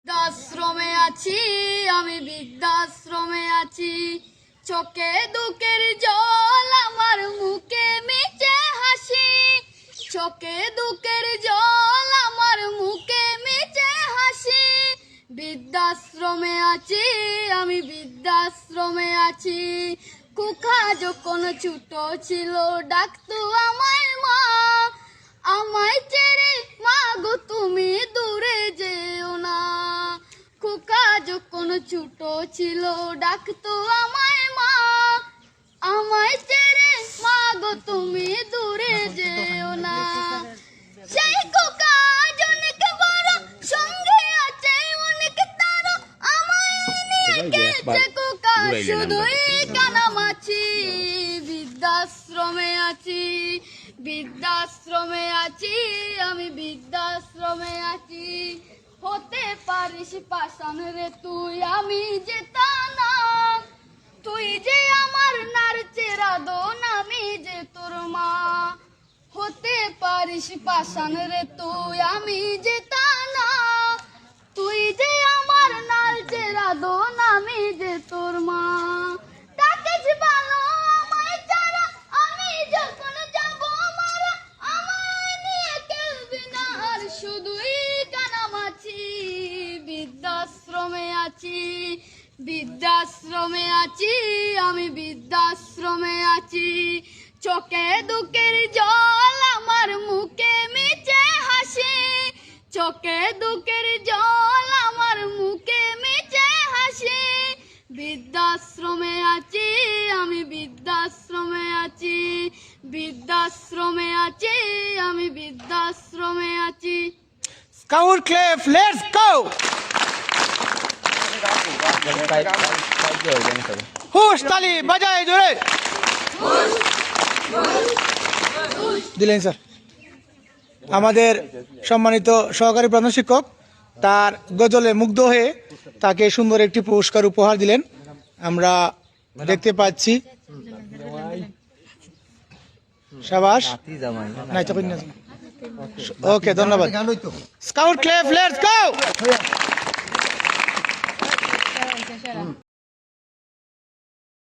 বৃদ্ধাশ্রমে আছি আমি, বৃদ্ধাশ্রমে আছি। চোখে দুঃখের জল, আমার মুখে মিছে হাসি। চোখে দুঃখের জল, আমার মুখে মিছে হাসি। বৃদ্ধাশ্রমে আছি আমি, বৃদ্ধাশ্রমে আছি। কুকা যখন ছোট ছিল ডাকতো আমায় মা। আমায় ছেড়ে মা গো তুমি দূরে যেও না। খোকা যখন ছোট ছিল ডাকতো আমায় মা। আমায় ছেড়ে মা গো তুমি দূরে যেও না। সেই খোকা আজ অনেক বড়, সঙ্গে আছে অনেক তার। আমায় নিয়ে গেছে খোকা শুধুই কানামাছি। বৃদ্ধাশ্রমে আছি, বৃদ্ধাশ্রমে আছি আমি, বৃদ্ধাশ্রমে আছি। হতে পারিস পাষাণ রে তুই, আমি যে তা না। তুই যে আমার নারচের আদন, আমি যে তোর মা। হতে পারিস পাষাণ রে তুই, আমি যে তা না। তুই যে আমার নারচের আদন, আমি যে তোর মা। ডাকিস ভালো আমায় ছাড়া, আমি যখন যাব মারা। আমায় নিয়ে খেলবি না আর, শুধুই কানামাছি। বৃদ্ধাশ্রমে আছি, বৃদ্ধাশ্রমে আছি আমি, বৃদ্ধাশ্রমে আছি। চোখে দুঃখের জল, আমার মুখে মিছে হাসি। চোখে দুঃখের জল, আমার মুখে মিছে হাসি। বৃদ্ধাশ্রমে আছি আমি, বৃদ্ধাশ্রমে আছি। বৃদ্ধাশ্রমে আছি আমি, বৃদ্ধাশ্রমে আছি। Scout Cliff, let's go! হুশ তালি বাজায় জোরে দিলেন স্যার। আমাদের সম্মানিত সহকারী প্রধান শিক্ষক তার গজলে মুগ্ধ হয়ে তাকে সুন্দর একটি পুরস্কার উপহার দিলেন, আমরা দেখতে পাচ্ছি। শাবাশ। ওকে, ধন্যবাদ। Scout clef, let's go.